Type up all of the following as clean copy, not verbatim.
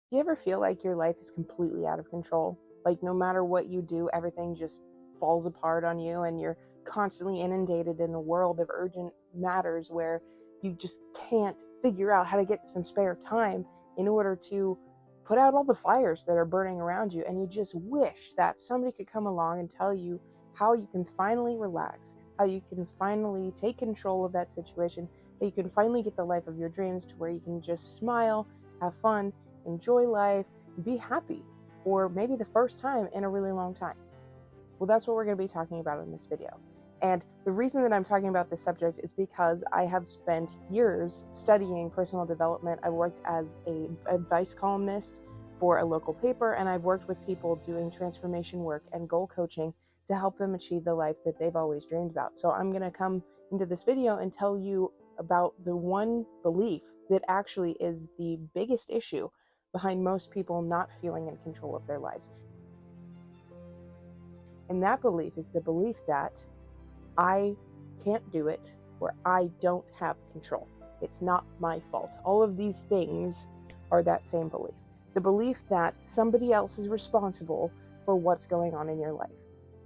You ever feel like your life is completely out of control? Like no matter what you do, everything just falls apart on you and you're constantly inundated in a world of urgent matters where you just can't figure out how to get some spare time in order to put out all the fires that are burning around you, and you just wish that somebody could come along and tell you how you can finally relax, how you can finally take control of that situation, how you can finally get the life of your dreams to where you can just smile, have fun, enjoy life, be happy for maybe the first time in a really long time. Well, that's what we're going to be talking about in this video. And the reason that I'm talking about this subject is because I have spent years studying personal development. I worked as an advice columnist for a local paper, and I've worked with people doing transformation work and goal coaching to help them achieve the life that they've always dreamed about. So I'm going to come into this video and tell you about the one belief that actually is the biggest issue behind most people not feeling in control of their lives. And that belief is the belief that I can't do it, or I don't have control. It's not my fault. All of these things are that same belief. The belief that somebody else is responsible for what's going on in your life.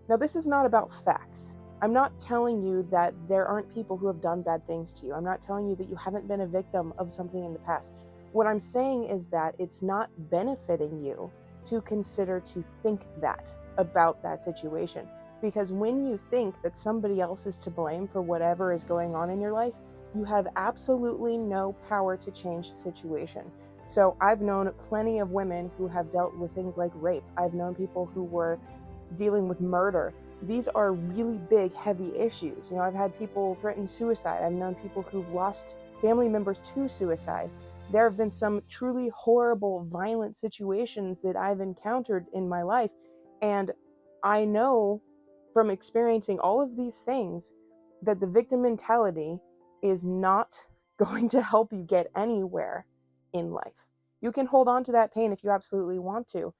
Now, this is not about facts. I'm not telling you that there aren't people who have done bad things to you. I'm not telling you that you haven't been a victim of something in the past. What I'm saying is that it's not benefiting you to consider to think that about that situation. Because when you think that somebody else is to blame for whatever is going on in your life, you have absolutely no power to change the situation. So I've known plenty of women who have dealt with things like rape. I've known people who were dealing with murder. These are really big, heavy issues. You know, I've had people threaten suicide. I've known people who've lost family members to suicide. There have been some truly horrible, violent situations that I've encountered in my life. And I know from experiencing all of these things that the victim mentality is not going to help you get anywhere in life. You can hold on to that pain if you absolutely want to,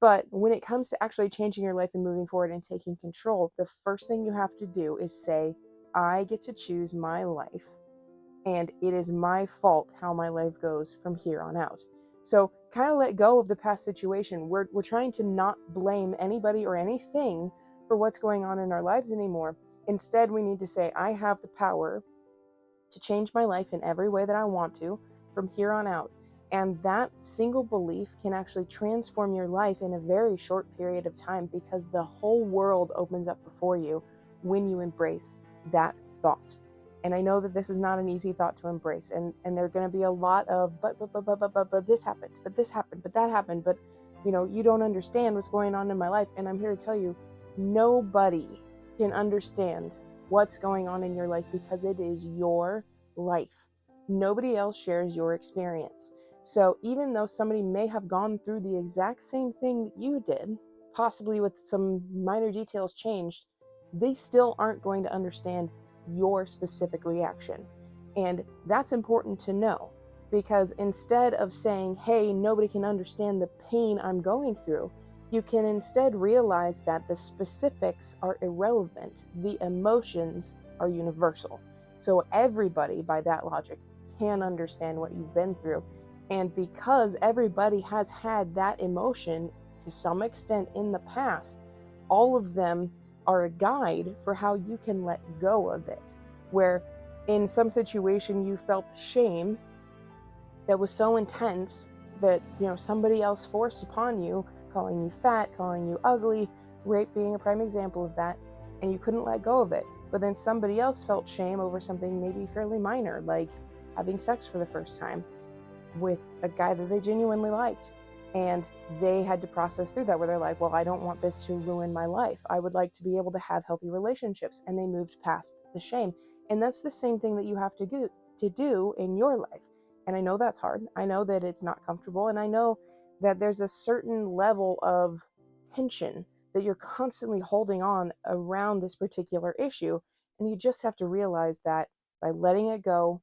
but when it comes to actually changing your life and moving forward and taking control, the first thing you have to do is say, I get to choose my life, and it is my fault how my life goes from here on out. So kind of let go of the past situation. We're trying to not blame anybody or anything for what's going on in our lives anymore. Instead, we need to say, I have the power to change my life in every way that I want to from here on out. And that single belief can actually transform your life in a very short period of time, because the whole world opens up before you when you embrace that thought. And I know that this is not an easy thought to embrace. And there are going to be a lot of, but this happened, but this happened, but that happened, but you don't understand what's going on in my life. And I'm here to tell you, nobody can understand what's going on in your life because it is your life. Nobody else shares your experience. So even though somebody may have gone through the exact same thing that you did, possibly with some minor details changed, they still aren't going to understand your specific reaction. And that's important to know, because instead of saying, hey, nobody can understand the pain I'm going through, you can instead realize that the specifics are irrelevant. The emotions are universal. So everybody, by that logic, can understand what you've been through. And because everybody has had that emotion to some extent in the past, all of them are a guide for how you can let go of it. Where in some situation you felt shame that was so intense that somebody else forced upon you, calling you fat, calling you ugly, rape being a prime example of that, and you couldn't let go of it. But then somebody else felt shame over something maybe fairly minor, like having sex for the first time with a guy that they genuinely liked. And they had to process through that, where they're like, well, I don't want this to ruin my life. I would like to be able to have healthy relationships. And they moved past the shame. And that's the same thing that you have to do in your life. And I know that's hard. I know that it's not comfortable. And I know that there's a certain level of tension that you're constantly holding on around this particular issue. And you just have to realize that by letting it go,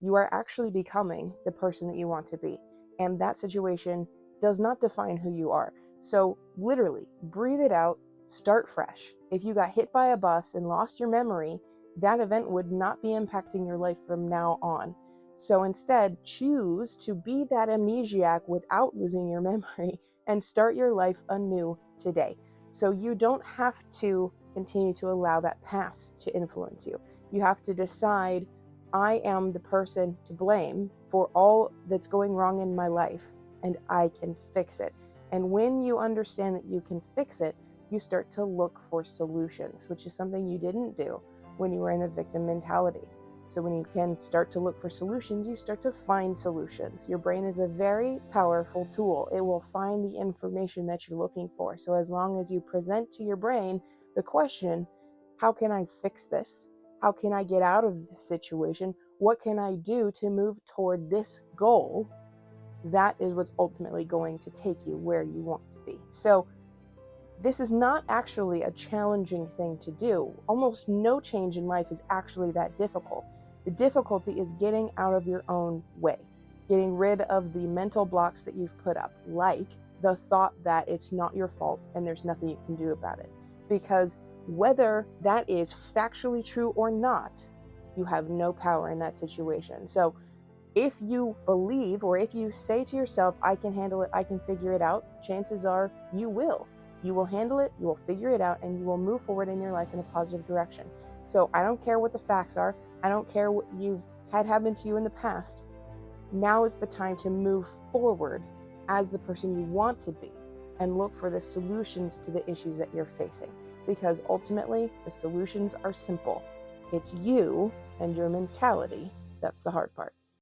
you are actually becoming the person that you want to be. And that situation does not define who you are. So literally, breathe it out, start fresh. If you got hit by a bus and lost your memory, that event would not be impacting your life from now on. So instead, choose to be that amnesiac without losing your memory and start your life anew today. So you don't have to continue to allow that past to influence you. You have to decide, I am the person to blame for all that's going wrong in my life, and I can fix it. And when you understand that you can fix it, you start to look for solutions, which is something you didn't do when you were in the victim mentality. So when you can start to look for solutions, you start to find solutions. Your brain is a very powerful tool. It will find the information that you're looking for. So as long as you present to your brain the question, how can I fix this? How can I get out of this situation? What can I do to move toward this goal? That is what's ultimately going to take you where you want to be. So this is not actually a challenging thing to do. Almost no change in life is actually that difficult. The difficulty is getting out of your own way, getting rid of the mental blocks that you've put up, like the thought that it's not your fault and there's nothing you can do about it. Because whether that is factually true or not, you have no power in that situation. So if you believe, or if you say to yourself, I can handle it, I can figure it out, chances are you will. You will handle it, you will figure it out, and you will move forward in your life in a positive direction. So I don't care what the facts are. I don't care what you've had happen to you in the past. Now is the time to move forward as the person you want to be and look for the solutions to the issues that you're facing. Because ultimately, the solutions are simple. It's you and your mentality that's the hard part.